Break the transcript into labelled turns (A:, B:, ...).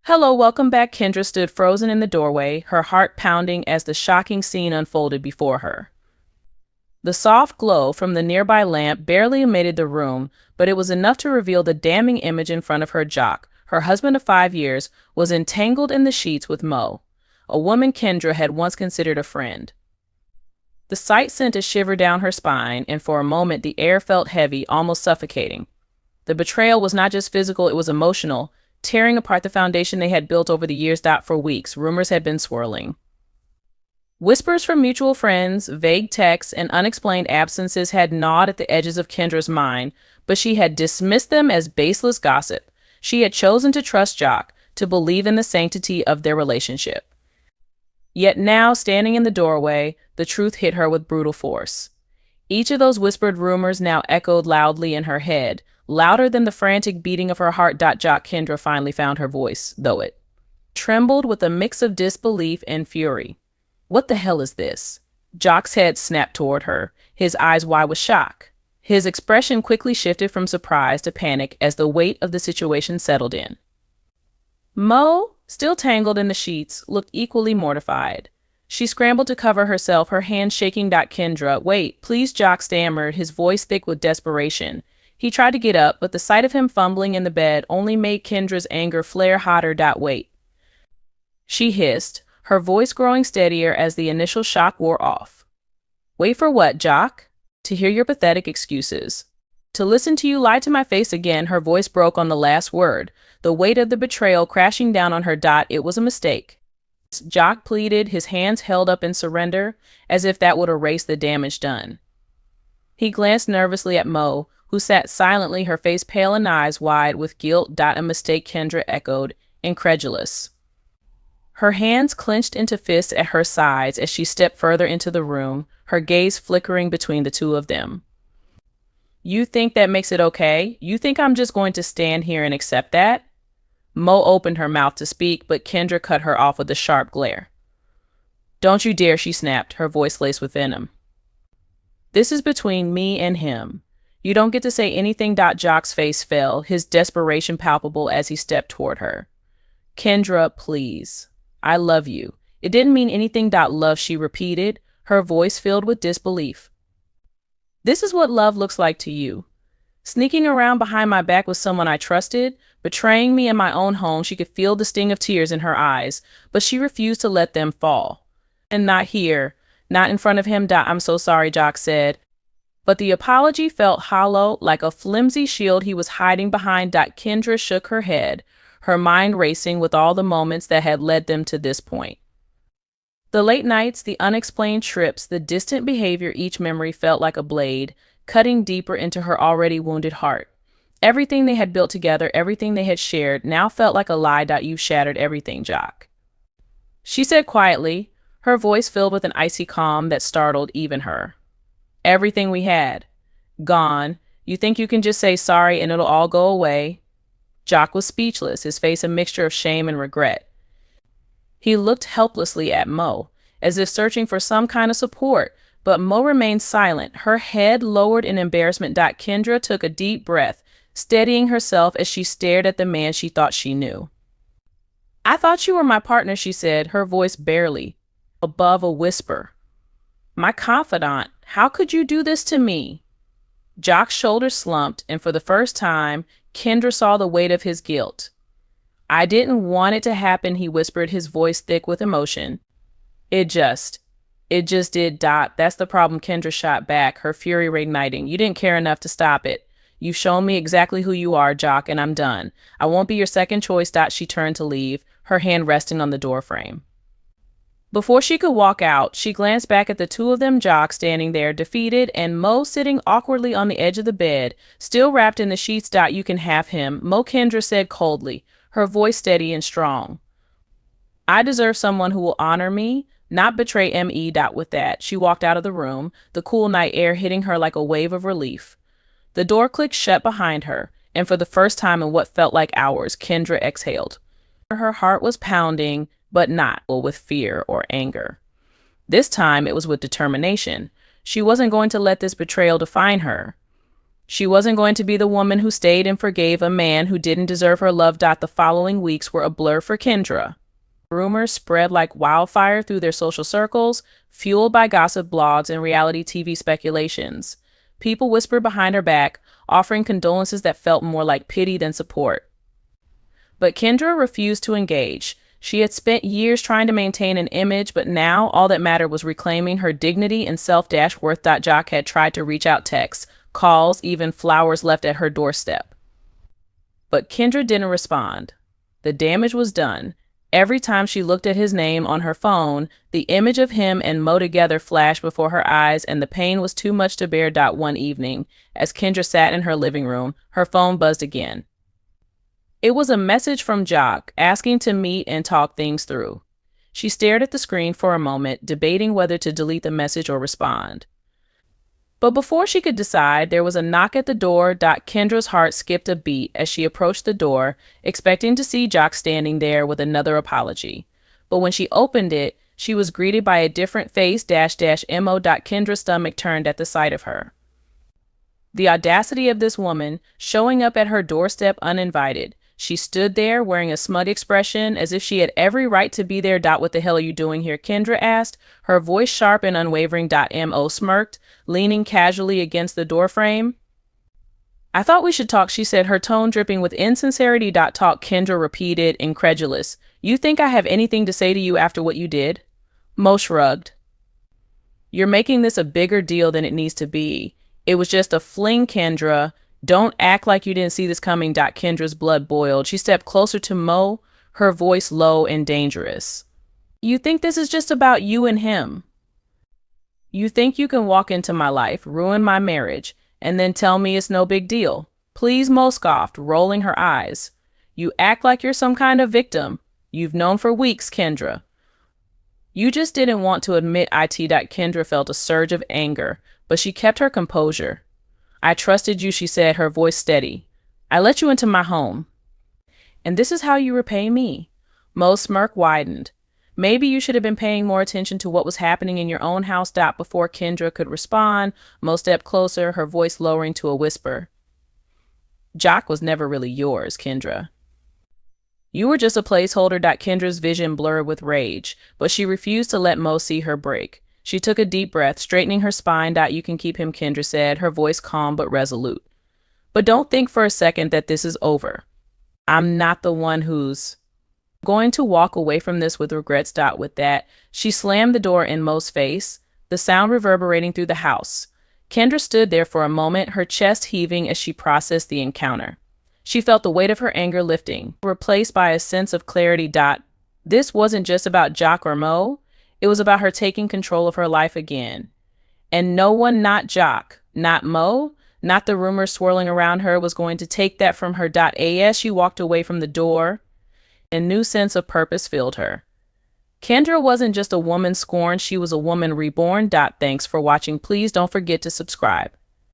A: Hello, welcome back. Kendra stood frozen in the doorway, her heart pounding as the shocking scene unfolded before her. The soft glow from the nearby lamp barely illuminated the room, but it was enough to reveal the damning image in front of her. Jock, her husband of 5 years, was entangled in the sheets with Mo, a woman Kendra had once considered a friend. The sight sent a shiver down her spine, and for a moment the air felt heavy, almost suffocating. The betrayal was not just physical, it was emotional, tearing apart the foundation they had built over the years. For weeks, rumors had been swirling. Whispers from mutual friends, vague texts, and unexplained absences had gnawed at the edges of Kendra's mind, but she had dismissed them as baseless gossip. She had chosen to trust Jock, to believe in the sanctity of their relationship. Yet now, standing in the doorway, the truth hit her with brutal force. Each of those whispered rumors now echoed loudly in her head, louder than the frantic beating of her heart. Jock. Kendra finally found her voice, though it trembled with a mix of disbelief and fury. What the hell is this? Jock's head snapped toward her, his eyes wide with shock. His expression quickly shifted from surprise to panic as the weight of the situation settled in. Mo, still tangled in the sheets, looked equally mortified. She scrambled to cover herself, her hands shaking. Kendra, wait, please, Jock stammered, his voice thick with desperation. He tried to get up, but the sight of him fumbling in the bed only made Kendra's anger flare hotter. Wait, she hissed, her voice growing steadier as the initial shock wore off. Wait for what, Jock? To hear your pathetic excuses. To listen to you lie to my face again. Her voice broke on the last word, the weight of the betrayal crashing down on her. It was a mistake. Jock pleaded, his hands held up in surrender, as if that would erase the damage done. He glanced nervously at Mo, who sat silently, her face pale and eyes wide with guilt. A mistake, Kendra echoed, incredulous. Her hands clenched into fists at her sides as she stepped further into the room, her gaze flickering between the two of them. You think that makes it okay? You think I'm just going to stand here and accept that? Mo opened her mouth to speak, but Kendra cut her off with a sharp glare. Don't you dare, she snapped, her voice laced with venom. This is between me and him. You don't get to say anything. Jock's face fell, his desperation palpable as he stepped toward her. Kendra, please. I love you. It didn't mean anything. Love, she repeated, her voice filled with disbelief. This is what love looks like to you. Sneaking around behind my back with someone I trusted, betraying me in my own home. She could feel the sting of tears in her eyes, but she refused to let them fall. And not here, not in front of him. I'm so sorry, Jock said. But the apology felt hollow, like a flimsy shield he was hiding behind. Kendra shook her head, her mind racing with all the moments that had led them to this point. The late nights, the unexplained trips, the distant behavior, each memory felt like a blade, cutting deeper into her already wounded heart. Everything they had built together, everything they had shared, now felt like a lie. You've shattered everything, Jock, she said quietly, her voice filled with an icy calm that startled even her. Everything we had. Gone. You think you can just say sorry and it'll all go away? Jock was speechless, his face a mixture of shame and regret. He looked helplessly at Mo, as if searching for some kind of support, but Mo remained silent, her head lowered in embarrassment. Kendra took a deep breath, steadying herself as she stared at the man she thought she knew. I thought you were my partner, she said, her voice barely above a whisper. My confidant, how could you do this to me? Jock's shoulders slumped, and for the first time, Kendra saw the weight of his guilt. I didn't want it to happen, he whispered, his voice thick with emotion. It just did. That's the problem, Kendra shot back, her fury reigniting. You didn't care enough to stop it. You've shown me exactly who you are, Jock, and I'm done. I won't be your second choice. She turned to leave, her hand resting on the doorframe. Before she could walk out, she glanced back at the two of them, Jock standing there, defeated, and Mo sitting awkwardly on the edge of the bed, still wrapped in the sheets. You can have him, Mo, Kendra said coldly, her voice steady and strong. I deserve someone who will honor me, not betray me. With that, she walked out of the room, the cool night air hitting her like a wave of relief. The door clicked shut behind her, and for the first time in what felt like hours, Kendra exhaled. Her heart was pounding, but not with fear or anger. This time it was with determination. She wasn't going to let this betrayal define her. She wasn't going to be the woman who stayed and forgave a man who didn't deserve her love. The following weeks were a blur for Kendra. Rumors spread like wildfire through their social circles, fueled by gossip blogs and reality TV speculations. People whispered behind her back, offering condolences that felt more like pity than support. But Kendra refused to engage. She had spent years trying to maintain an image, but now all that mattered was reclaiming her dignity and self-worth. Jock had tried to reach out, texts, calls, even flowers left at her doorstep. But Kendra didn't respond. The damage was done. Every time she looked at his name on her phone, the image of him and Mo together flashed before her eyes, and the pain was too much to bear. One evening, as Kendra sat in her living room, her phone buzzed again. It was a message from Jock, asking to meet and talk things through. She stared at the screen for a moment, debating whether to delete the message or respond. But before she could decide, there was a knock at the door. Kendra's heart skipped a beat as she approached the door, expecting to see Jock standing there with another apology. But when she opened it, she was greeted by a different face, Mo. Kendra's stomach turned at the sight of her. The audacity of this woman, showing up at her doorstep uninvited. She stood there wearing a smug expression as if she had every right to be there. What the hell are you doing here? Kendra asked, her voice sharp and unwavering. Mo smirked, leaning casually against the doorframe. I thought we should talk, she said, her tone dripping with insincerity. Talk, Kendra repeated, incredulous. You think I have anything to say to you after what you did? Mo shrugged. You're making this a bigger deal than it needs to be. It was just a fling, Kendra. Don't act like you didn't see this coming. Kendra's blood boiled. She stepped closer to Mo, her voice low and dangerous. You think this is just about you and him? You think you can walk into my life, ruin my marriage, and then tell me it's no big deal? Please, Mo scoffed, rolling her eyes. You act like you're some kind of victim. You've known for weeks, Kendra. You just didn't want to admit it. Kendra felt a surge of anger, but she kept her composure. I trusted you, she said, her voice steady. I let you into my home. And this is how you repay me. Mo's smirk widened. Maybe you should have been paying more attention to what was happening in your own house. Before Kendra could respond, Mo stepped closer, her voice lowering to a whisper. Jock was never really yours, Kendra. You were just a placeholder. Kendra's vision blurred with rage, but she refused to let Mo see her break. She took a deep breath, straightening her spine. You can keep him, Kendra said, her voice calm but resolute. But don't think for a second that this is over. I'm not the one who's going to walk away from this with regrets. With that, she slammed the door in Mo's face, the sound reverberating through the house. Kendra stood there for a moment, her chest heaving as she processed the encounter. She felt the weight of her anger lifting, replaced by a sense of clarity. This wasn't just about Jock or Mo. It was about her taking control of her life again. And no one, not Jock, not Mo, not the rumors swirling around her, was going to take that from her. As she walked away from the door, a new sense of purpose filled her. Kendra wasn't just a woman scorned, she was a woman reborn. Thanks for watching. Please don't forget to subscribe.